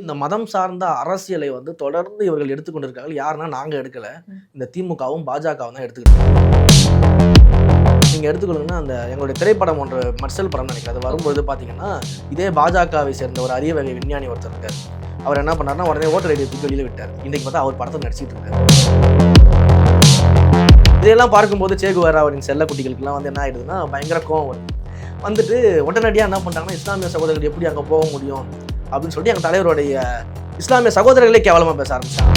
இந்த மதம் சார்ந்த அரசியலை வந்து தொடர்ந்து இவர்கள் எடுத்துக்கொண்டிருக்காங்க. யாருன்னா நாங்க எடுக்கல. இந்த திமுகவும் பாஜகவும் தான் எடுத்துக்கிட்டு. நீங்க எடுத்துக்கொள்ளுங்கன்னா அந்த எங்களுடைய திரைப்படம் ஒன்று மர்சல் படம் நினைக்கிறேன். அது வரும்பொழுது பார்த்தீங்கன்னா, இதே பாஜகவை சேர்ந்த ஒரு அரிய வகை விஞ்ஞானி ஒருத்தர் இருக்காரு. அவர் என்ன பண்ணாருன்னா உடனே ஓட்டர் ஐடியை தூக்கி வெளியில விட்டார். இன்னைக்கு பார்த்தா அவர் படத்தை நடிச்சிட்டு இருக்காரு. இதையெல்லாம் பார்க்கும்போது சேகுவாரா அவரின் செல்ல குட்டிகளுக்குலாம் வந்து என்ன ஆயிடுதுன்னா பயங்கர கோவம் வருது. வந்துட்டு உடனடியாக என்ன பண்ணிட்டாங்கன்னா இஸ்லாமிய சகோதரர்கள் எப்படி அங்கே போக முடியும் அப்படின்னு சொல்லிட்டு எங்கள் தலைவருடைய இஸ்லாமிய சகோதரர்களே கேவலமாக பேச ஆரம்பிச்சாங்க.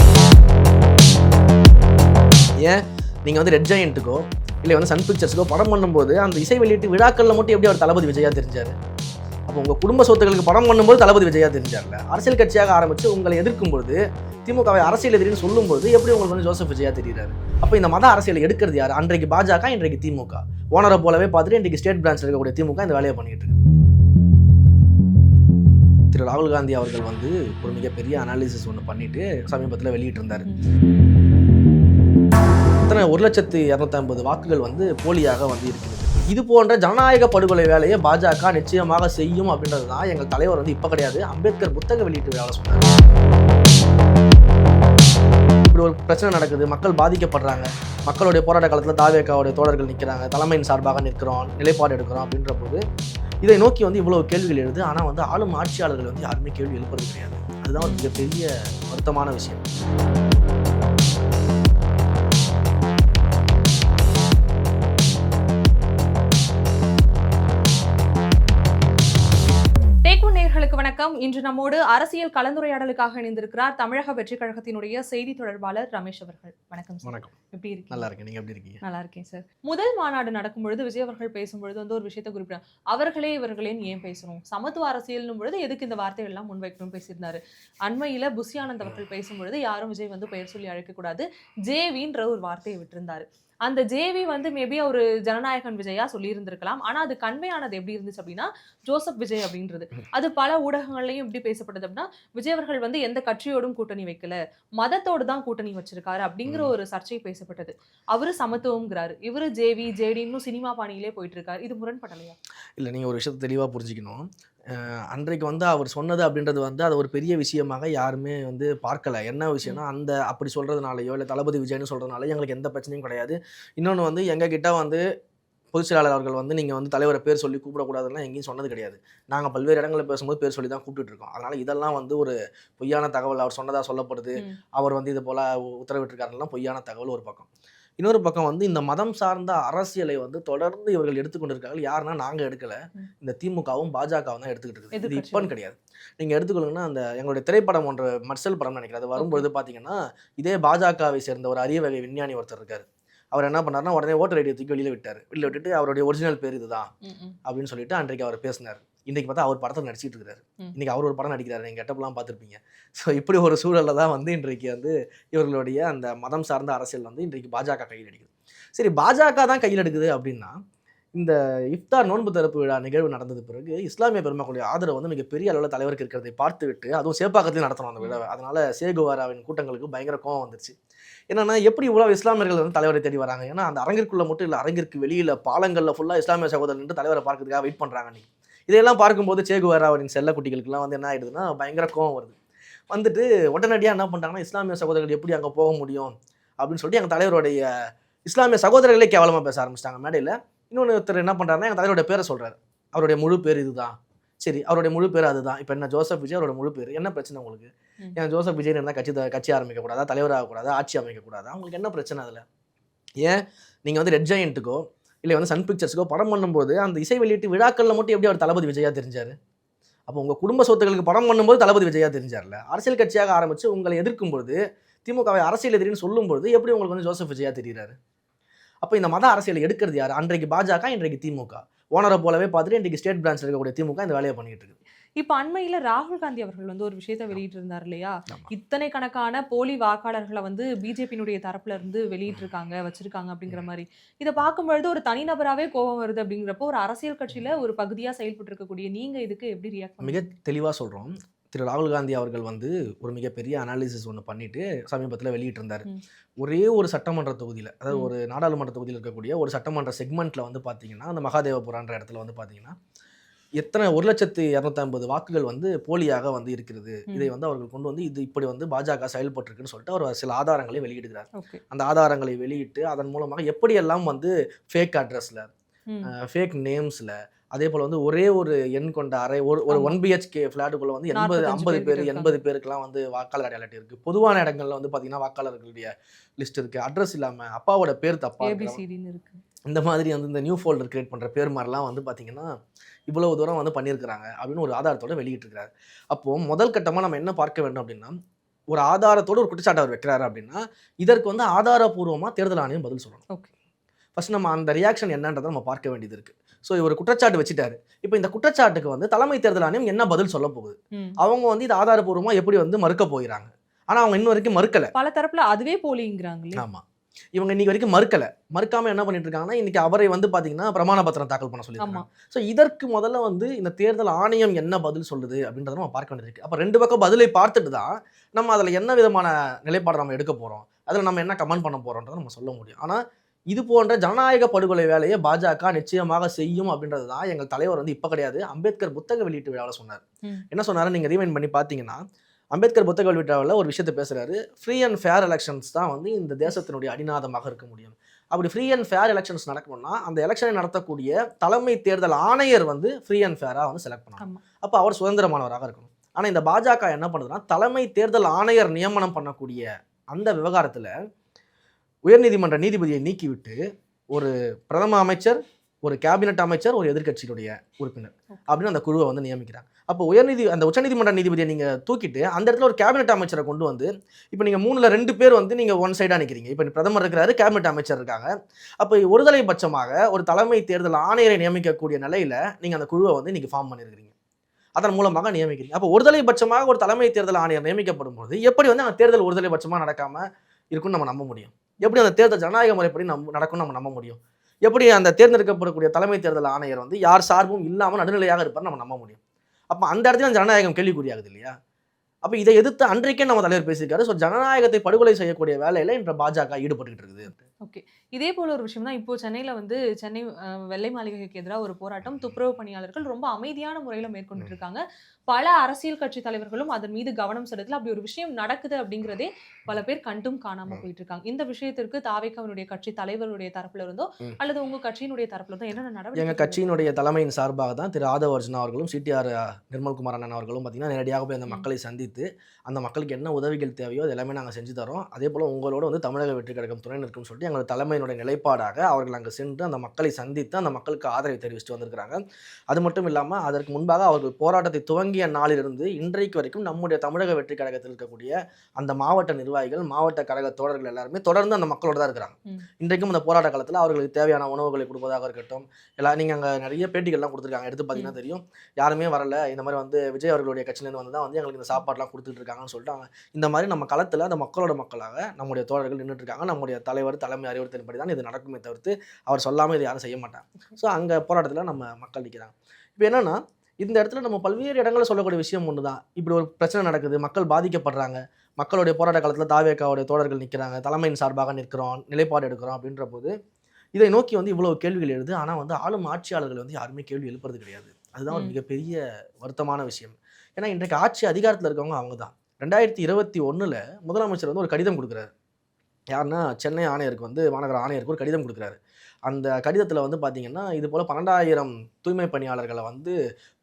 ஏன் நீங்கள் வந்து ரெட் ஜெயண்ட்டுக்கோ இல்லை வந்து சன் பிக்சர்ஸுக்கோ படம் பண்ணும்போது அந்த இசை வெளியீட்டு விழாக்களில் மட்டும் எப்படி அவர் தளபதி விஜயா தெரிஞ்சார்? அப்போ உங்கள் குடும்ப சொத்துக்களுக்கு படம் பண்ணும்போது தளபதி விஜயா தெரிஞ்சார்ல. அரசியல் கட்சியாக ஆரம்பித்து உங்களை எதிர்க்கும்போது திமுகவை அரசியல் எதிரின்னு சொல்லும்போது எப்படி உங்களுக்கு வந்து ஜோசப் விஜயா தெரிகிறாரு? அப்போ இந்த மத அரசியலை எடுக்கிறது யார்? அன்றைக்கு பாஜக, இன்றைக்கு திமுக. ஓனரை போலவே பார்த்துட்டு இன்றைக்கு ஸ்டேட் பிரான்ச்சில் இருக்கக்கூடிய திமுக இந்த வேலையை பண்ணிட்டு இருக்கு. திரு ராகுல் காந்தி அவர்கள் வந்து ஒரு மிகப்பெரிய அனாலிசிஸ் ஒன்று பண்ணிட்டு சமீபத்தில் வெளியிட்டு இருந்தார். 1,250,000 வாக்குகள் வந்து போலியாக வந்து இருக்கிறது. இது போன்ற ஜனநாயக படுகொலை வேலையை பாஜக நிச்சயமாக செய்யும் அப்படின்றது தான் எங்கள் தலைவர் வந்து இப்போ கிடையாது, அம்பேத்கர் புத்தக வெளியீட்டு வேலை சொன்னார். இப்படி ஒரு பிரச்சனை நடக்குது, மக்கள் பாதிக்கப்படுறாங்க, மக்களுடைய போராட்ட காலத்தில் தாவேக்காவுடைய தோழர்கள் நிற்கிறாங்க, தலைமையின் சார்பாக நிற்கிறோம், நிலைப்பாடு எடுக்கிறோம் அப்படின்ற போது இதை நோக்கி வந்து இவ்வளவு கேள்விகள் எழுது. ஆனால் வந்து ஆளும் ஆட்சியாளர்கள் வந்து யாருமே கேள்வி எழுப்புறது கிடையாது. அதுதான் ஒரு மிகப்பெரிய வருத்தமான விஷயம். வணக்கம். இன்று நம்மோடு அரசியல் கலந்துரையாடலுக்காக இணைந்திருக்கிறார் தமிழக வெற்றி கழகத்தினுடைய செய்தி தொடர்பாளர் ரமேஷ் அவர்கள். வணக்கம். வணக்கம். எப்படி இருக்கீங்க? நல்லா இருக்கேன். நீங்க எப்படி இருக்கீங்க? நல்லா இருக்கேன் சார். முதல் மாநாடு நடக்கும் பொழுது விஜய் அவர்கள் பேசும்பொழுது வந்து ஒரு விஷயத்தை குறிப்பிட்டார். அவர்களே இவர்களேன்னு ஏன் பேசணும், சமத்துவ அரசியல்னும் பொழுது எதுக்கு இந்த வார்த்தைகள் எல்லாம் முன்வைக்கணும்னு பேசியிருந்தாரு. அண்மையில புஷி ஆனந்த் அவர்கள் பேசும்பொழுது யாரும் விஜய் வந்து பெயர் சொல்லி அழைக்கக்கூடாது, ஜேவின்ற ஒரு வார்த்தையை விட்டிருந்தாரு. அந்த ஜேவி வந்து மேபி ஒரு ஜனநாயகன் விஜயா சொல்லி இருந்திருக்கலாம். ஆனா அது கன்வேயானது எப்படி இருந்துச்சு அப்படின்னா ஜோசப் விஜய் அப்படின்றது. அது பல ஊடகங்கள்லையும் எப்படி பேசப்பட்டது அப்படின்னா விஜய் அவர்கள் வந்து எந்த கட்சியோடும் கூட்டணி வைக்கல, மதத்தோடு தான் கூட்டணி வச்சிருக்காரு அப்படிங்கிற ஒரு சர்ச்சை பேசப்பட்டது. அவரு சமத்துவம்ங்கிறாரு, இவரு ஜேவி ஜேடின்னு சினிமா பாணியிலே போயிட்டு இருக்காரு. இது முரண்படலையா? இல்லை, நீங்கள் ஒரு விஷயத்தை தெளிவாக புரிஞ்சுக்கணும். அன்றைக்கு வந்து அவர் சொன்னது அப்படின்றது வந்து அது ஒரு பெரிய விஷயமாக யாருமே வந்து பார்க்கல. என்ன விஷயம்னா அந்த அப்படி சொல்கிறதுனாலையோ இல்லை தளபதி விஜய்னு சொல்கிறதுனாலையோ எங்களுக்கு எந்த பிரச்சனையும் கிடையாது. இன்னொன்று வந்து எங்ககிட்ட வந்து பொதுச் செயலாளர் அவர்கள் வந்து நீங்கள் வந்து தலைவரை பேர் சொல்லி கூப்பிடக்கூடாதுன்னா எங்கேயும் சொன்னது கிடையாது. நாங்கள் பல்வேறு இடங்களில் பேசும்போது பேர் சொல்லி தான் கூப்பிட்டு இருக்கோம். அதனால் இதெல்லாம் வந்து ஒரு பொய்யான தகவல். அவர் சொன்னதாக சொல்லப்படுது, அவர் வந்து இது போல் உத்தரவிட்டிருக்காருலாம் பொய்யான தகவல் ஒரு பக்கம். இன்னொரு பக்கம் வந்து இந்த மதம் சார்ந்த அரசியலை வந்து தொடர்ந்து இவர்கள் எடுத்துக்கொண்டிருக்காங்க. யாருன்னா நாங்கள் எடுக்கல, இந்த திமுகவும் பாஜகவும் தான் எடுத்துக்கிட்டு இருக்குது. இது இப்போன்னு கிடையாது. நீங்கள் எடுத்துக்கொள்ளுங்கன்னா அந்த எங்களுடைய திரைப்படம் ஒன்று மர்சல் படம் நினைக்கிறேன். அது வரும்பொழுது பார்த்தீங்கன்னா இதே பாஜகவை சேர்ந்த ஒரு அரிய வகை விஞ்ஞானி ஒருத்தர் இருக்கார். அவர் என்ன பண்ணாருன்னா உடனே ஓட்டர் ஐடியை தூக்கி வெளியில் விட்டுட்டு அவருடைய ஒரிஜினல் பேர் இதுதான் அப்படின்னு சொல்லிட்டு அன்றைக்கு அவர் பேசினார். இன்றைக்கு பார்த்தா அவர் படத்தை நடிச்சிட்டு இருக்காரு. இன்றைக்கி அவர் ஒரு படம் நடிக்கிறாரு. நீங்கள் கெட்டப்லாம் பார்த்துருப்பீங்க. ஸோ இப்படி ஒரு சூழலில் தான் வந்து இன்றைக்கு வந்து இவர்களுடைய அந்த மதம் சார்ந்த அரசியல் வந்து இன்றைக்கு பாஜக கையில் எடுக்குது. சரி, பாஜக தான் கையில் எடுக்குது அப்படின்னா இந்த இஃப்தார் நோன்பு திறப்பு விழா நிகழ்வு நடந்தது பிறகு இஸ்லாமிய பெருமக்களுடைய ஆதரவு வந்து மிகப்பெரிய அளவில் தலைவருக்கு இருக்கிறதை பார்த்துவிட்டு அதுவும் சேப்பாக்கத்திலையும் நடத்தணும் அந்த விழாவை. அதனால் சேகுவாராவின் கூட்டங்களுக்கு பயங்கர கோவம் வந்துருச்சு. என்னன்னா எப்படி இவ்வளோ இஸ்லாமியர்கள் வந்து தலைவரை தேடி வராங்க? ஏன்னா அந்த அரங்கிற்குள்ளே மட்டும் இல்லை, அரங்கிற்கு வெளியில் பாலங்களில் ஃபுல்லாக இஸ்லாமிய சகோதரர் தலைவரை பார்க்கறதுக்காக வெயிட் பண்ணுறாங்க. நீ இதையெல்லாம் பார்க்கும்போது சேகுவாராவின் செல்ல குட்டிகளுக்குலாம் வந்து என்ன ஆகிடுதுன்னா பயங்கர கோவம் வருது. வந்துட்டு உடனடியாக என்ன பண்ணுறாங்கன்னா இஸ்லாமிய சகோதரர்கள் எப்படி அங்கே போக முடியும் அப்படின்னு சொல்லிட்டு எங்கள் தலைவருடைய இஸ்லாமிய சகோதரர்களே கேவலமாக பேச ஆரம்பிச்சிட்டாங்க மேடையில். இன்னொன்று ஒருத்தர் என்ன பண்ணுறாருன்னா எங்கள் தலைவருடைய பேரை சொல்கிறார். அவருடைய முழு பேர் இதுதான். சரி, அவருடைய முழு பேர் அதுதான். இப்போ என்ன ஜோசப் விஜய் அவரோட முழு பேர் என்ன பிரச்சனை உங்களுக்கு? ஏன் ஜோசப் விஜய் இருந்தால் கட்சி ஆரம்பிக்கக்கூடாதா, தலைவர் ஆகக்கூடாதா, ஆட்சி அமைக்கக்கூடாதா? உங்களுக்கு என்ன பிரச்சனை அதில்? ஏன் நீங்கள் வந்து ரெட் ஜெயண்ட்டுக்கோ இல்லை வந்து சன் பிக்சர்ஸுக்கோ படம் பண்ணும்போது அந்த இசை வெளியீட்டு விழாக்களில் மட்டும் எப்படி அவர் தளபதி விஜயா தெரிஞ்சார்? அப்போ உங்கள் குடும்ப சொத்துக்களுக்கு படம் பண்ணும்போது தளபதி விஜயா தெரிஞ்சார்ல. அரசியல் கட்சியாக ஆரம்பித்து உங்களை எதிர்க்கும்போது திமுகவை அரசியல் எதிரின்னு சொல்லும்போது எப்படி உங்களுக்கு வந்து ஜோசப் விஜயா தெரிகிறாரு? அப்போ இந்த மத அரசியலை எடுக்கிறது யார்? அன்றைக்கு பாஜக, இன்றைக்கு திமுக. ஓனரை போலவே பார்த்துட்டு இன்றைக்கு ஸ்டேட் பிரான்ச்சில் இருக்கக்கூடிய திமுக இந்த வேலையை பண்ணிட்டு இருக்கு. இப்போ அண்மையில ராகுல் காந்தி அவர்கள் வந்து ஒரு விஷயத்தை வெளியிட்டு இருந்தார் இல்லையா? இத்தனை கணக்கான போலி வாக்காளர்களை வந்து பிஜேபியினுடைய தரப்புல இருந்து வெளியிட்டிருக்காங்க, வச்சிருக்காங்க அப்படிங்கிற மாதிரி. இதை பார்க்கும்பொழுது ஒரு தனிநபராகவே கோபம் வருது. அப்படிங்கிறப்போ ஒரு அரசியல் கட்சியில ஒரு பகுதியாக செயல்பட்டு இருக்கக்கூடிய நீங்க இதுக்கு எப்படி ரியாக்ட்? மிக தெளிவாக சொல்கிறோம். திரு ராகுல் காந்தி அவர்கள் வந்து ஒரு மிகப்பெரிய அனாலிசிஸ் ஒன்று பண்ணிட்டு சமீபத்தில் வெளியிட்டு இருந்தார். ஒரே ஒரு சட்டமன்ற தொகுதியில், அதாவது ஒரு நாடாளுமன்ற தொகுதியில் இருக்கக்கூடிய ஒரு சட்டமன்ற செக்மெண்ட்டில் வந்து பார்த்தீங்கன்னா அந்த மகாதேவபுரான்ற இடத்துல வந்து பார்த்தீங்கன்னா எத்தனை 1,250,000 வாக்குகள் வந்து போலியாக வந்து இருக்கிறது. இதை வந்து அவர்கள் கொண்டு வந்து இது இப்படி வந்து பாஜக செயல்பட்டிருக்குன்னு சொல்லிட்டு அவர் சில ஆதாரங்களை வெளியிடுகிறார். ஓகே. அந்த ஆதாரங்களை வெளியிட்டு அதன் மூலமாக எப்படியெல்லாம் வந்து ஃபேக் அட்ரஸ்ல, ம். ஃபேக் நேம்ஸ்ல, அதேபோல வந்து ஒரே ஒரு எண் கொண்ட அறை ஒரு ஆமா. 1 பிஹெச்கே ஃபிளாட்டுக்குள்ள வந்து 80, 45 50 பேர் பேர், கிட்ட இருக்காங்க. 80 பேருக்குலாம் வந்து வாக்காளர் அடையாள அட்டை இருக்கு. பொதுவான இடங்கள்ல வந்து பார்த்தீங்கன்னா, வாக்காளர்களுடைய லிஸ்ட் இருக்கு. அட்ரஸ் இல்லாம அப்பாவோட பேர் தப்பா இருக்கிற ஏபிசிடின்னு இருக்கு. இந்த மாதிரி வந்து இந்த நியூ ஃபோல்டர் கிரியேட் பண்ற பேர் மாரிலாம் வந்து பார்த்தீங்கன்னா, இவ்வளவு தூரம் வந்து பண்ணியிருக்கிறாங்க அப்படின்னு ஒரு ஆதாரத்தோட வெளியிட்டிருக்கிறாரு. அப்போ முதல் கட்டமா நம்ம என்ன பார்க்க வேண்டும் அப்படின்னா, ஒரு ஆதாரத்தோட ஒரு குற்றச்சாட்டு அவர் வைக்கிறாரு அப்படின்னா, இதற்கு வந்து ஆதாரப்பூர்வமா தேர்தல் ஆணையம் பதில் சொல்லணும். ஓகே. ஃபர்ஸ்ட் நம்ம அந்த ரியாக்ஷன் என்னன்றதை நம்ம பார்க்க வேண்டியது இருக்கு. ஸோ இவர் குற்றச்சாட்டு வச்சுட்டாரு. இப்போ இந்த குற்றச்சாட்டுக்கு வந்து தலைமை தேர்தல் ஆணையம் என்ன பதில் சொல்ல போகுது? ம். அவங்க வந்து இது ஆதாரப்பூர்வமா எப்படி வந்து மறுக்க போகிறாங்க? ஆனா அவங்க இன்ன வரைக்கும் மறுக்கல. பல தரப்புல அதுவே போலிங்கிறாங்களே. ஆமா. இவங்க இன்னைக்கு வரைக்கும் மறுக்கல. மறுக்காம என்ன பண்ணிட்டு இருக்காங்கன்னா, இன்னைக்கு அவரை வந்து பாத்தீங்கன்னா பிரமாண பத்திரம் தாக்கல் பண்ண ஆமா. சொல்லியிருக்காங்க. ஸோ இதற்கு முதல்ல வந்து இந்த தேர்தல் ஆணையம் என்ன பதில் சொல்லுது அப்படின்றத நம்ம பார்க்க வேண்டியது இருக்கு. அப்ப 2 பக்கம் பதிலை பார்த்துட்டு தான் நம்ம அதுல என்ன விதமான நிலைப்பாடு நம்ம எடுக்க போறோம். அதுல நம்ம என்ன கமெண்ட் பண்ண போறோம்ன்றத நம்ம சொல்ல முடியும். ஆனா இது போன்ற ஜனநாயக படுகொலை வேலையை பாஜக நிச்சயமாக செய்யும் அப்படின்றது தான் எங்கள் தலைவர் வந்து இப்ப கிடையாது. அம்பேத்கர் புத்தக வெளியீட்டு விழாவில் சொன்னார். ம். என்ன சொன்னாரு நீங்க ரீவைண்ட் பண்ணி பார்த்தீங்கன்னா, அம்பேத்கர் புத்தக வெளியீட்டு விழாவில் ஒரு விஷயத்தை பேசுறாரு. ஃப்ரீ அண்ட் ஃபேர் எலெக்ஷன்ஸ் தான் வந்து இந்த தேசத்தினுடைய அடிநாதமாக இருக்க முடியும். அப்படி ஃப்ரீ அண்ட் ஃபேர் எலெக்ஷன்ஸ் நடக்கணும்னா அந்த எலெக்ஷனை நடத்தக்கூடிய தலைமை தேர்தல் ஆணையர் வந்து ஃப்ரீ அண்ட் ஃபேரா வந்து செலக்ட் பண்ணணும். ஆமா. அப்ப அவர் சுதந்திரமானவராக இருக்கணும். ஆனா இந்த பாஜக என்ன பண்ணுதுன்னா, தலைமை தேர்தல் ஆணையர் நியமனம் பண்ணக்கூடிய அந்த விவகாரத்துல உயர்நீதிமன்ற நீதிபதியை நீக்கிவிட்டு ஒரு பிரதம அமைச்சர், ஒரு கேபினெட் அமைச்சர், ஒரு எதிர்க்கட்சியினுடைய உறுப்பினர் அப்படின்னு அந்த குழுவை வந்து நியமிக்கிறாங்க. அப்போ அந்த உச்சநீதிமன்ற நீதிபதியை நீங்க தூக்கிட்டு அந்த இடத்துல ஒரு கேபினெட் அமைச்சரை கொண்டு வந்து, இப்போ நீங்க 3ல 2 பேர் வந்து நீங்க ஒன் சைடா நிக்கிறீங்க. இப்போ பிரதமர் இருக்கிறாரு, கேபினெட் அமைச்சர் இருக்காங்க. அப்போ ஒருதலை பட்சமாக ஒரு தலைமை தேர்தல் ஆணையரை நியமிக்கக்கூடிய நிலையில நீங்க அந்த குழுவை வந்து இன்னைக்கு ஃபார்ம் பண்ணிருக்கீங்க. அதன் மூலமாக நியமிக்கிறீங்க. அப்போ ஒருதலை பட்சமாக ஒரு தலைமை தேர்தல் ஆணையர் நியமிக்கப்படும் போது எப்படி வந்து அந்த தேர்தல் ஒருதலை பட்சமா நடக்காம இருக்குன்னு நம்ம நம்ப முடியும்? எப்படி அந்த தேர்தல் ஜனநாயக முறைப்படி நடக்கும்னு நம்ம நம்ப முடியும்? எப்படி அந்த தேர்ந்தெடுக்கப்படக்கூடிய தலைமை தேர்தல் ஆணையர் வந்து யார் சார்பும் இல்லாம நடுநிலையாக இருப்பார் நம்ம நம்ப முடியும்? அப்ப அந்த இடத்துல ஜனநாயகம் கேள்விக்குறியாகுது இல்லையா? அப்ப இதை எதிர்த்து அன்றைக்கே நம்ம தலைவர் பேசியிருக்காரு. ஸோ ஜனநாயகத்தை படுகொலை செய்யக்கூடிய வேலையில இன்று பாஜக ஈடுபட்டுக்கிட்டு இருக்குது. ஓகே. இதே போல ஒரு விஷயம் தான் இப்போ சென்னையில வந்து சென்னை வெள்ளை மாளிகைக்கு எதிரா ஒரு போராட்டம் துப்புரவு பணியாளர்கள் ரொம்ப அமைதியான முறையில மேற்கொண்டுட்டு இருக்காங்க. பல அரசியல் கட்சி தலைவர்களும் அதன் மீது கவனம் செலுத்தல. அப்படி ஒரு விஷயம் நடக்குது அப்படிங்கிறதே பல பேர் கண்டும் காணாம போயிட்டு இருக்காங்க. இந்த விஷயத்திற்கு தாவேக்காவினுடைய கட்சி தலைவருடைய தரப்புல இருந்தோ அல்லது உங்க கட்சியினுடைய தரப்புல இருந்தோ என்னென்ன எங்க நடவடிக்கை கட்சியினுடைய தலைமையின் சார்பாக தான் திரு ஆதவ அர்ஜுனா அவர்களும் சிடிஆர் நிர்மல்குமார் அண்ணன் அவர்களும் பார்த்தீங்கன்னா நேரடியாக போய் அந்த மக்களை சந்தித்து அந்த மக்களுக்கு என்ன உதவிகள் தேவையோ அது எல்லாமே நாங்கள் செஞ்சு தரோம். அதே போல் உங்களோட வந்து தமிழக வெற்றி கழகம் துணை நிற்கும்னு சொல்லிட்டு எங்களோட தலைமையினுடைய நிலைப்பாடாக அவர்கள் அங்கே சென்று அந்த மக்களை சந்தித்து அந்த மக்களுக்கு ஆதரவை தெரிவிச்சுட்டு வந்திருக்கிறாங்க. அது மட்டும் இல்லாமல் அதற்கு முன்பாக அவர்கள் போராட்டத்தை துவங்கிய நாளிலிருந்து இன்றைக்கு வரைக்கும் நம்முடைய தமிழக வெற்றி கழகத்தில் இருக்கக்கூடிய அந்த மாவட்ட நிர்வாகிகள், மாவட்ட கழக தோழர்கள் எல்லாருமே தொடர்ந்து அந்த மக்களோட தான் இருக்கிறாங்க. இன்றைக்கும் அந்த போராட்ட காலத்தில் அவர்களுக்கு தேவையான உணவுகளை கொடுப்பதாக இருக்கட்டும், எல்லாம் நீங்கள் அங்கே நிறைய பேட்டிகள்லாம் கொடுத்துருக்காங்க. எடுத்து பார்த்தீங்கன்னா தெரியும், யாருமே வரல, இந்த மாதிரி வந்து விஜய் அவர்களுடைய கட்சியிலேருந்து வந்து தான் வந்து எங்களுக்கு இந்த சாப்பாடுலாம் கொடுத்துட்டு இருக்காங்கன்னு சொல்லிட்டு இந்த மாதிரி நம்ம களத்தில் அந்த மக்களோட மக்களாக நம்முடைய தோழர்கள் நின்றுட்டு இருக்காங்க. நம்முடைய தலைவர் தலைமை அறிவுறுத்தலின்படி தான் இது நடக்குமே தவிர்த்து அவர் சொல்லாமல் இது யாரும் செய்ய மாட்டாங்க. ஸோ அங்கே போராட்டத்தில் நம்ம மக்கள் நிற்கிறாங்க. இப்போ என்னன்னா இந்த இடத்துல நம்ம பல்வேறு இடங்களில் சொல்லக்கூடிய விஷயம் ஒன்று தான். இப்படி ஒரு பிரச்சனை நடக்குது, மக்கள் பாதிக்கப்படுறாங்க, மக்களுடைய போராட்ட காலத்தில் தாவேக்காவுடைய தோழர்கள் நிற்கிறாங்க, தலைமையின் சார்பாக நிற்கிறோம், நிலைப்பாடு எடுக்கிறோம் அப்படின்ற போது இதை நோக்கி வந்து இவ்வளவு கேள்விகள் எழுது. ஆனால் வந்து ஆளும் ஆட்சியாளர்கள் வந்து யாருமே கேள்வி எழுப்புறது கிடையாது. அதுதான் ஒரு மிகப்பெரிய வருத்தமான விஷயம். ஏன்னா இன்றைக்கு ஆட்சி அதிகாரத்தில் இருக்கவங்க அவங்க தான். 2021 முதலமைச்சர் வந்து ஒரு கடிதம் கொடுக்குறாரு. யாருன்னா சென்னை ஆணையருக்கு வந்து மாநகர ஆணையருக்கு ஒரு கடிதம் கொடுக்குறாரு. அந்த கடிதத்தில் வந்து பார்த்தீங்கன்னா இது போல் 12,000 தூய்மை பணியாளர்களை வந்து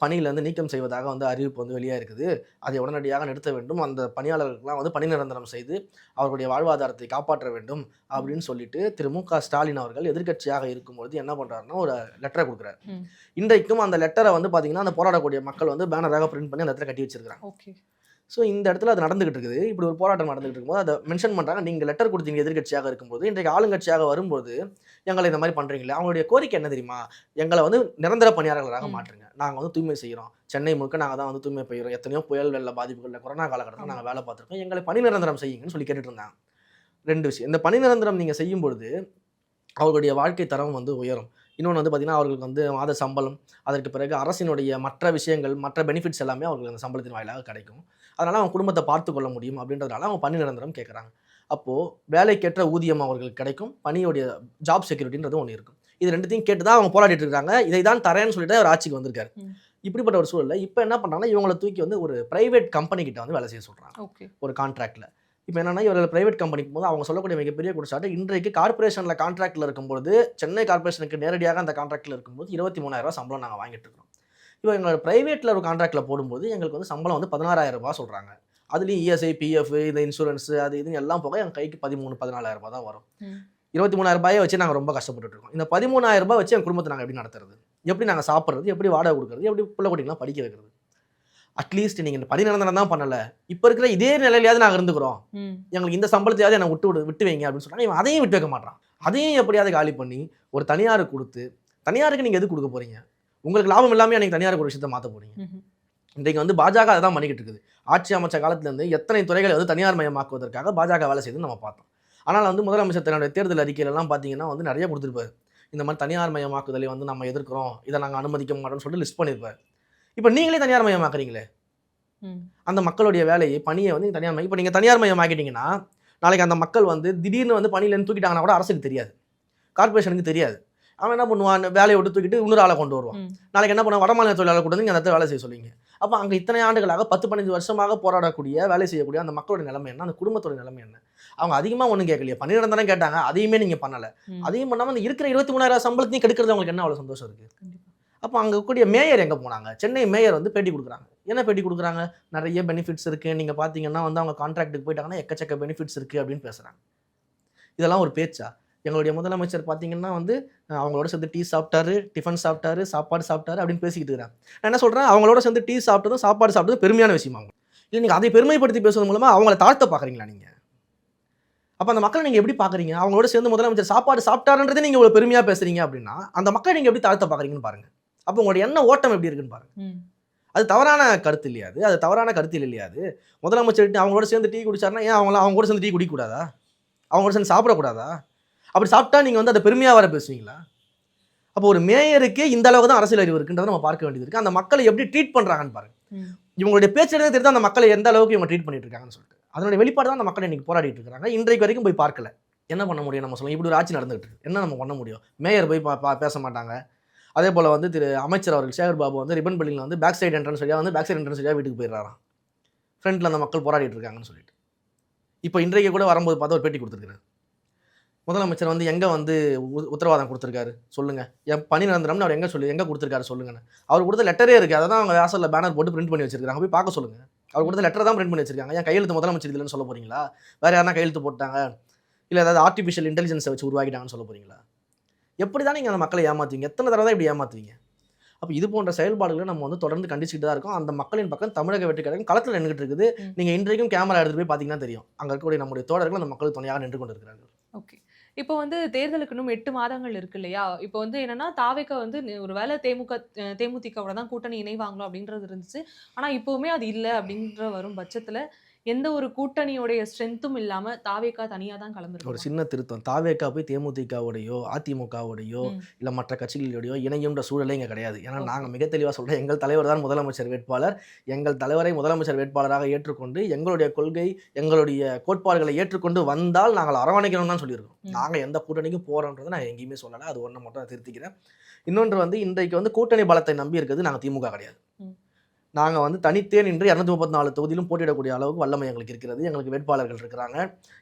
பணியிலேருந்து நீக்கம் செய்வதாக வந்து அறிவிப்பு வந்து வெளியாக இருக்குது. அதை உடனடியாக நிறுத்த வேண்டும், அந்த பணியாளர்களுக்கெல்லாம் வந்து பணி நிரந்தரம் செய்து அவர்களுடைய வாழ்வாதாரத்தை காப்பாற்ற வேண்டும் அப்படின்னு சொல்லிட்டு திரு மு.க. ஸ்டாலின் அவர்கள் எதிர்க்கட்சியாக இருக்கும்பொழுது என்ன பண்ணுறாருன்னா ஒரு லெட்டரை கொடுக்குறாரு. இன்றைக்கும் அந்த லெட்டரை வந்து பார்த்தீங்கன்னா அந்த போராடக்கூடிய மக்கள் வந்து பேனராக பிரிண்ட் பண்ணி அந்த இடத்துல கட்டி வச்சிருக்காங்க. ஸோ இந்த இடத்துல அது நடந்துகிட்டு இருக்குது. இப்படி ஒரு போராட்டம் நடந்துகிட்டு இருக்கும்போது அதை மென்ஷன் பண்ணுறாங்க. நீங்கள் லெட்டர் கொடுத்தீங்க எதிர்க்கட்சியாக இருக்கும்போது, இன்றைக்கு ஆளுங்கட்சியாக வரும்போது எங்களை இந்த மாதிரி பண்ணுறீங்களே, அவங்களுடைய கோரிக்கை என்ன தெரியுமா? எங்களை வந்து நிரந்தர பணியாளர்களாக மாற்றுங்க, நாங்கள் வந்து தூய்மை செய்கிறோம், சென்னை முழுக்க நாங்கள் தான் வந்து தூய்மை பெய்கிறோம், எத்தனையோ புயல் வெள்ள பாதிப்புகளில் கொரோனா காலகட்டத்தில் நாங்கள் வேலை பார்த்துருக்கோம், எங்களை பணி நிரந்தரம் செய்யுங்கன்னு சொல்லி கேட்டுட்டு இருந்தாங்க. 2 விஷயம். இந்த பணி நிரந்தரம் நீங்கள் செய்யும் பொழுது அவர்களுடைய வாழ்க்கை தரம் வந்து உயரும். இன்னொன்று வந்து பார்த்தீங்கன்னா அவர்களுக்கு வந்து மாத சம்பளம், அதற்கு பிறகு அரசினுடைய மற்ற விஷயங்கள், மற்ற பெனிஃபிட்ஸ் எல்லாமே அவர்களுக்கு அந்த சம்பளத்தின் வாயிலாக கிடைக்கும். அதனால் அவங்க குடும்பத்தை பார்த்து கொள்ள முடியும் அப்படின்றதுனால அவங்க பணி நிரந்தரம் கேட்குறாங்க. அப்போது வேலைக்கேற்ற ஊதியம் அவர்களுக்கு கிடைக்கும், பணியுடைய ஜாப் செக்யூரிட்டின்றது ஒன்று இருக்கும். இது ரெண்டுத்தையும் கேட்டு தான் அவங்க போராடிட்டு இருக்காங்க. இதை தான் தரேன்னு சொல்லிட்டு அவர் ஆட்சிக்கு வந்திருக்காரு. இப்படிப்பட்ட ஒரு சூழல்ல இப்போ என்ன பண்றாங்கன்னா, இவங்கள தூக்கி வந்து ஒரு பிரைவேட் கம்பெனி கிட்ட வந்து வேலை செய்ய சொல்றாங்க. ஒரு கான்ட்ராக்ட்ல. இப்போ என்னன்னா, இவர்கள் பிரைவேட் கம்பெனிக்கு போது அவங்க சொல்லக்கூடிய மிகப்பெரிய குற்றச்சாட்டு, இன்றைக்கு கார்ப்பரேஷன்ல கான்ட்ராக்ட்ல இருக்கும்போது, சென்னை கார்ப்பரேஷனுக்கு நேரடியாக அந்த கான்ட்ராக்ட்ல இருக்கும்போது ரூ. 23,000 சம்பளம் நாங்க வாங்கிட்டு இருக்கோம். இப்போ எங்களோட பிரைவேட்ல ஒரு கான்ட்ராக்ட்ல போடும்போது எங்களுக்கு வந்து சம்பளம் வந்து ரூ. 16,000 சொல்றாங்க. அதுலயும் இஎஸ்ஐ, பிஎஃப், இந்த இன்சூரன்ஸ் அது இதுன்னு எல்லாம் போக எங்க கைக்கு 13,000 14,000 தான் வரும். ரூ. 23,000 வச்சு நாங்க ரொம்ப கஷ்டப்பட்டுட்டு இருக்கோம். இந்த ரூ. 13,000 வச்சு எங்க குடும்பத்தை நாங்க எப்படி நடத்துறது? எப்படி நாங்க சாப்பிடுறது? எப்படி வாடகை கொடுக்கறது? எப்படி பிள்ளை குட்டிங்கலாம் படிக்க வைக்கிறது? அட்லீஸ்ட் நீங்க இந்த பணி நிரந்தரம் தான் பண்ணல. இப்ப இருக்கிற இதே நிலையிலயாவது நாங்க இருந்துக்கிறோம். எங்களுக்கு இந்த சம்பளத்தையாவது என்ன விட்டு வைங்க அப்படின்னு சொன்னா இவன் அதையும் விட்டு வைக்க மாட்டான். அதையும் எப்படியாவது காலி பண்ணி ஒரு தனியாருக்கு கொடுத்து, தனியாருக்கு நீங்க எது கொடுக்க போறீங்க? உங்களுக்கு லாபம் இல்லாம அன்னைக்கு தனியாருக்கு ஒரு விஷயத்தை மாத்த போறீங்க. இன்றைக்கு வந்து பாஜக அதான் பண்ணிக்கிட்டு இருக்குது. ஆட்சி அமைச்ச காலத்துல இருந்து எத்தனை துறைகளை வந்து தனியார் மயமாக்குவதற்காக பாஜக வேலை செய்து நம்ம பார்த்தோம். ஆனால் வந்து முதலமைச்சர் தன்னுடைய தேர்தல் அறிக்கையில எல்லாம் பாத்தீங்கன்னா வந்து நிறைய கொடுத்திருப்பாரு. இந்த மாதிரி தனியார் மயமாக்குதலை வந்து நம்ம எதிர்க்கிறோம், இதை நாங்க அனுமதிக்க மாட்டோம்னு சொல்லிட்டு லிஸ்ட் பண்ணிருப்பாரு. இப்ப நீங்களே தனியார் மயமாக்குறீங்களே, அந்த மக்களுடைய வேலையை பணியை வந்து தனியார் இப்போ நீங்க தனியார் மயமாக்கிட்டீங்கன்னா நாளைக்கு அந்த மக்கள் வந்து திடீர்னு வந்து பணியிலேருந்து தூக்கிட்டாங்கன்னா கூட அரசுக்கு தெரியாது, கார்பரேஷனுக்கு தெரியாது. அவன் என்ன பண்ணுவான், வேலையை விட்டு தூக்கிட்டு இன்னொரு ஆளை கொண்டு வருவான். நாளைக்கு என்ன பண்ணுவான், வடமாநில தொழிலாளர் கூட வந்து அந்த இடத்துல வேலை செய்ய சொல்லுவீங்க. அப்போ அங்கே இத்தனை ஆண்டுகளாக 10-15 வருஷமாக போராடக்கூடிய வேலை செய்யக்கூடிய அந்த மக்களோட நிலைமை என்ன, அந்த குடும்பத்தோட நிலைமை என்ன? அவங்க அதிகமாக ஒன்றும் கேட்கலையே, 12 தானே கேட்டாங்க, அதையுமே நீங்கள் பண்ணலை. அதையும் பண்ணாமல் அந்த இருக்கிற 23,000 சம்பளத்தையும் கெடுக்கிறது அவங்களுக்கு என்ன அவ்வளோ சந்தோஷம் இருக்குது? அப்போ அங்கே கூடிய மேயர் எங்கே போனாங்க? சென்னை மேயர் வந்து பேட்டி கொடுக்குறாங்க. என்ன பேட்டி கொடுக்குறாங்க? நிறைய பெனிஃபிட்ஸ் இருக்குது, நீங்கள் பார்த்தீங்கன்னா வந்து அவங்க கான்ட்ராக்ட்டுக்கு போயிட்டாங்கன்னா எக்கச்சக்க பெனிஃபிட்ஸ் இருக்குது அப்படின்னு பேசுகிறாங்க. இதெல்லாம் ஒரு பேச்சா? எங்களுடைய முதலமைச்சர் பார்த்தீங்கன்னா வந்து அவங்களோட சேர்ந்து டீ சாப்பிட்டாரு, டிஃபன் சாப்பிட்டாரு, சாப்பாடு சாப்பிட்டாரு அப்படின்னு பேசிக்கிட்டு இருக்கிறாங்க. நான் என்ன சொல்கிறேன், அவங்களோட சேர்ந்து டீ சாப்பிட்டதும் சாப்பாடு சாப்பிட்டதும் பெருமையான விஷயமா? இல்லை நீங்கள் அதை பெருமைப்படுத்தி பேசுவது மூலமாக அவங்கள தாழ்த்த பார்க்குறீங்களா நீங்கள்? அப்போ அந்த மக்களை நீங்கள் எப்படி பார்க்குறீங்க? அவங்களோட சேர்ந்து முதலமைச்சர் சாப்பாடு சாப்பிட்டாருன்றதே நீங்கள் இவ்வளோ பெருமையாக பேசுகிறீங்க அப்படின்னா அந்த மக்களை நீங்கள் எப்படி தாழ்த்த பார்க்குறீங்கன்னு பாருங்கள். அப்போ உங்களுடைய எண்ண ஓட்டம் எப்படி இருக்குன்னு பாருங்கள். அது தவறான கருத்து இல்லையா? அது தவறான கருத்தில் இல்லையா? அது முதலமைச்சர் அவங்களோட சேர்ந்து டீ குடிச்சாருன்னா ஏன் அவங்க கூட சேர்ந்து டீ குடிக்கூடாதா? அவங்களோட சேர்ந்து சாப்பிடக்கூடாதா? அப்படி சாப்பிட்டா நீங்கள் வந்து அதை பெருமையாக வர பேசுவீங்களா? அப்போ ஒரு மேயருக்கு இந்த அளவுக்கு தான் அரசியல் அறிவு இருக்குன்றதை நம்ம பார்க்க வேண்டியது இருக்குது. அந்த மக்களை எப்படி ட்ரீட் பண்ணுறாங்கன்னு பாருங்க. இவங்களுடைய பேச்சிலே தெரிஞ்சு அந்த மக்களை எந்த அளவுக்கு இவங்க ட்ரீட் பண்ணிட்டு இருக்காங்கன்னு சொல்லிட்டு அதனுடைய வெளிப்பாடு தான் அந்த மக்கள் இன்னைக்கு போராடிட்டு இருக்காங்க. இன்றைக்கு வரைக்கும் போய் பார்க்கல. என்ன பண்ண முடியும்? நம்ம சொல்லுவோம் இப்படி ஒரு ஆட்சி நடந்துகிட்டு இருக்கு, என்ன நம்ம பண்ண முடியும்? மேயர் போய் பேச மாட்டாங்க. அதே போல் வந்து திரு அமைச்சர் அவர்கள் சேகர் பாபு வந்து ரிப்பன் பள்ளியில் வந்து பேக் சைடு என்ட்ரன்ஸ் வழியாக வீட்டுக்கு போயிடுறாராம். ஃப்ரண்ட்டில் அந்த மக்கள் போராடிட்டு இருக்காங்கன்னு சொல்லிட்டு. இப்போ இன்றைக்கு கூட வரும்போது பார்த்தா ஒரு பேட்டி கொடுத்துருக்காரு. முதலமைச்சர் வந்து எங்கே வந்து உத்தரவாதம் கொடுத்துருக்காரு சொல்லுங்க, என் பணி நிரந்தரம்னு அவர் எங்கே கொடுத்துருக்காரு சொல்லுங்கன்னு. அவர் கொடுத்த லெட்டரே இருக்குது, அதை தான் அவங்க வாசலில் பேனர் போட்டு பிரிண்ட் பண்ணி வச்சிருக்காங்க, போய் பார்க்க சொல்லுங்க. அவர் கொடுத்த லெட்டர் தான் பிரிண்ட் பண்ணி வச்சிருக்காங்க. என் கையெழுத்து முதலமைச்சர் இல்லைன்னு சொல்ல போறீங்களா? வேற யாரா கையெழுத்து போட்டாங்க, இல்லை ஏதாவது ஆர்டிஃபிஷியல் இன்டெலிஜென்ஸை வச்சு உருவாக்கிட்டாங்கன்னு சொல்ல போறீங்களா? எப்படி தான் நீங்கள் அந்த மக்களை ஏமாத்துவீங்க? எத்தனை தடவை தான் இப்படி ஏமாத்துவீங்க? அப்போ இது போன்ற செயல்பாடுகளை நம்ம வந்து தொடர்ந்து கண்டிச்சுட்டு தான் இருக்கோம். அந்த மக்களின் பக்கம் தமிழக வெற்றி கழகம் களத்தில் நின்றுட்டு இருக்குது. நீங்கள் இன்றைக்கும் கேமரா எடுத்துட்டு போய் பார்த்தீங்கன்னா தெரியும், அங்கே இருக்கக்கூடிய நம்முடைய தோழர்கள் அந்த மக்களுக்கு துணையாக நின்று கொண்டு இருக்கிறார்கள். ஓகே. இப்போ வந்து தேர்தலுக்கு இன்னும் 8 மாதங்கள் இருக்கு இல்லையா? இப்போ வந்து என்னன்னா தாவேகா வந்து ஒரு வேளை தேமுதிகவோட தான் கூட்டணி இணைவாங்களோ அப்படின்றது இருந்துச்சு. ஆனா இப்பவுமே அது இல்ல அப்படின்ற வரும் பட்சத்துல எந்த ஒரு கூட்டணியோடைய ஸ்ட்ரென்த்தும் இல்லாம தாவேகா தனியா தான் ஒரு கிளம்பிருக்கு. சின்ன திருத்தம், தாவேகா போய் தேமுதிகவோடையோ அதிமுகவோடையோ இல்லை மற்ற கட்சிகளோடையோ இணையும்ன்ற சூழலே இங்கே கிடையாது. ஏன்னா நாங்கள் மிக தெளிவாக சொல்கிறோம், எங்கள் தலைவர் தான் முதலமைச்சர் வேட்பாளர். எங்கள் தலைவரை முதலமைச்சர் வேட்பாளராக ஏற்றுக்கொண்டு எங்களுடைய கொள்கை எங்களுடைய கோட்பாடுகளை ஏற்றுக்கொண்டு வந்தால் நாங்கள் அரவணைக்கணும்னு தான் சொல்லியிருக்கோம். நாங்கள் எந்த கூட்டணிக்கும் போகிறோன்றதை நான் எங்கேயுமே சொல்லலை. அது ஒன்று மட்டும் நான் திருத்திக்கிறேன். இன்னொன்று வந்து இன்றைக்கு வந்து கூட்டணி பலத்தை நம்பி இருக்கிறது நாங்கள் திமுக கிடையாது. நாங்கள் வந்து தனித்தே நின்று 234 தொகுதியிலும் போட்டியிடக்கூடிய அளவுக்கு வல்லமை எங்களுக்கு இருக்கிறது. எங்களுக்கு வேட்பாளர்கள் இருக்கிறாங்க.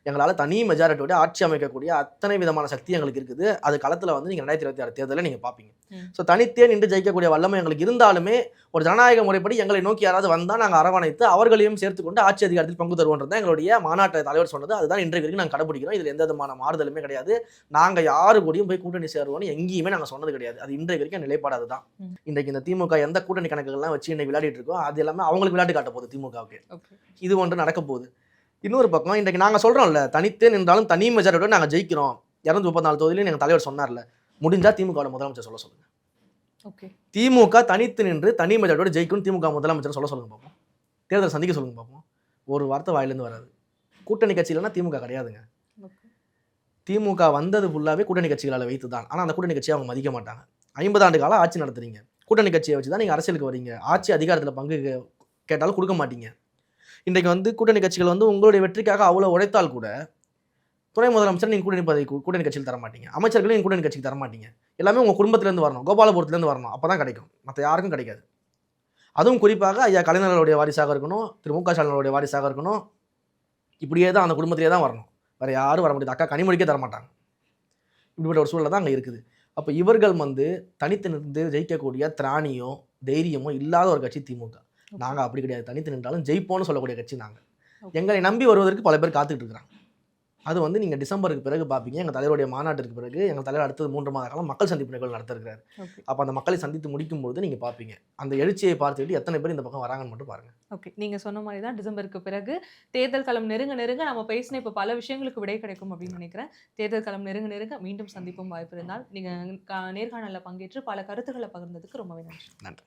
எங்களால் தனி மெஜாரிட்டியோட ஆட்சி அமைக்கக்கூடிய அத்தனை விதமான சக்தி எங்களுக்கு இருக்குது. அது களத்தில் வந்து நீங்கள் 2026 தேர்தலில் நீங்கள் பார்ப்பீங்க. ஸோ தனித்தே நின்று ஜெயிக்கக்கூடிய வல்லமை எங்களுக்கு இருந்தாலுமே ஒரு ஜனநாயக முறைப்படி எங்களை நோக்கி யாராவது வந்தால் நாங்கள் அரவணைத்து அவர்களையும் சேர்த்துக்கொண்டு ஆட்சி அதிகாரத்தில் பங்கு தருவோன்றது தான் எங்களுடைய மாநாட்டு தலைவர் சொன்னது. அதுதான் இன்றைக்கு வரைக்கும் நாங்கள் கடைபிடிக்கிறோம். இதில் எந்த விதமான மாறுதலுமே கிடையாது. நாங்கள் யாரு கூடயும் போய் கூட்டணி சேருவோம்னு எங்கேயுமே நாங்கள் சொன்னது கிடையாது. அது இன்றைக்கு வரைக்கும் நிலைப்பாடு அதுதான். இன்றைக்கு இந்த திமுக எந்த கூட்டணி கணக்குகள்லாம் வச்சு இன்னைக்கு விளையாடிட்டு இருக்கோ அது எல்லாமே அவங்களுக்கு விளையாட்டு காட்ட போகுது திமுகவுக்கு. இது ஒன்று நடக்க போகுது. இன்னொரு பக்கம் இன்றைக்கு நாங்கள் சொல்கிறோம்ல, தனித்தே நின்றாலும் தனி மெஜாரிட்டியோட நாங்கள் ஜெயிக்கிறோம் 234 தொகுதியிலும் எங்கள் தலைவர் சொன்னார்ல, முடிஞ்சா திமுக முதலமைச்சர் சொல்ல சொல்லுங்க. திமுக தனித்து நின்று தனி மெஜாரிட்டியோட ஜெயிக்கும் திமுக முதலமைச்சர் சொல்ல சொல்லுங்க பார்ப்போம். தேர்தல் சந்திக்க சொல்லுங்க பார்ப்போம். ஒரு வார்த்தை வாயிலேருந்து வராது. கூட்டணி கட்சியிலன்னா திமுக கிடையாதுங்க. திமுக வந்தது ஃபுல்லாகவே கூட்டணி கட்சிகளால் வைத்து தான். ஆனால் அந்த கூட்டணி கட்சியை அவங்க மதிக்க மாட்டாங்க. 50 ஆண்டு காலம் ஆட்சி நடத்துறீங்க, கூட்டணி கட்சியை வச்சு தான் நீங்கள் அரசியலுக்கு வரீங்க. ஆட்சி அதிகாரத்தில் பங்கு கேட்டாலும் கொடுக்க மாட்டீங்க. இன்றைக்கு வந்து கூட்டணி கட்சிகள் வந்து உங்களுடைய வெற்றிக்காக அவ்வளோ உழைத்தால் கூட துணை முதலமைச்சர் நீங்கள் கூட்டணி பதவி கூட்டணி கட்சியில் தர மாட்டீங்க, அமைச்சர்களையும் நீங்கள் கூட்டணி கட்சிக்கு தர மாட்டீங்க. எல்லாமே உங்கள் குடும்பத்திலேருந்து வரணும், கோபாலபுரத்துலேருந்து வரணும், அப்போ தான் கிடைக்கும், மற்ற யாருக்கும் கிடைக்காது. அதுவும் குறிப்பாக ஐயா கலைஞர்களுடைய வாரிசாக இருக்கணும், திரு மு க ஸ்டாலினுடைய வாரிசாக இருக்கணும், இப்படியே தான் அந்த குடும்பத்திலே தான் வரணும், வேறு யாரும் வர முடியாது. அக்கா கனிமொழிக்கே தர மாட்டாங்க. இப்படிப்பட்ட ஒரு சூழல் தான் அங்கே இருக்குது. அப்போ இவர்கள் வந்து தனித்து நின்று ஜெயிக்கக்கூடிய திராணியோ தைரியமோ இல்லாத ஒரு கட்சி திமுக. நாங்கள் அப்படி கிடையாது, தனித்து நின்றாலும் ஜெயிப்போன்னு சொல்லக்கூடிய கட்சி நாங்கள். எங்களை நம்பி வருவதற்கு பல பேர் காத்துக்கிட்டு இருக்கிறாங்க. அது வந்து நீங்கள் டிசம்பருக்கு பிறகு பார்ப்பீங்க. எங்கள் தலைவருடைய மாநாட்டிற்கு பிறகு எங்கள் தலைவர் அடுத்தது 3 மாத காலம் மக்கள் சந்திப்பு நிகழ்வு நடத்திருக்கிறார். அப்போ அந்த மக்களை சந்தித்து முடிக்கும்போது நீங்கள் பார்ப்பீங்க, அந்த எழுச்சியை பார்த்துட்டு எத்தனை பேர் இந்த பக்கம் வராங்கன்னு மட்டும் பாருங்க. ஓகே, நீங்கள் சொன்ன மாதிரி தான் டிசம்பருக்கு பிறகு தேர்தல் களம் நெருங்க நெருங்க நம்ம பேசின இப்போ பல விஷயங்களுக்கு விடை கிடைக்கும் அப்படின்னு நினைக்கிறேன். தேர்தல் களம் நெருங்க நெருங்க மீண்டும் சந்திப்பும் வாய்ப்பு இருந்தால் நீங்கள் நேர்காணலில் பங்கேற்று பல கருத்துக்களை பகிர்ந்ததுக்கு ரொம்பவே நன்றி. நன்றி.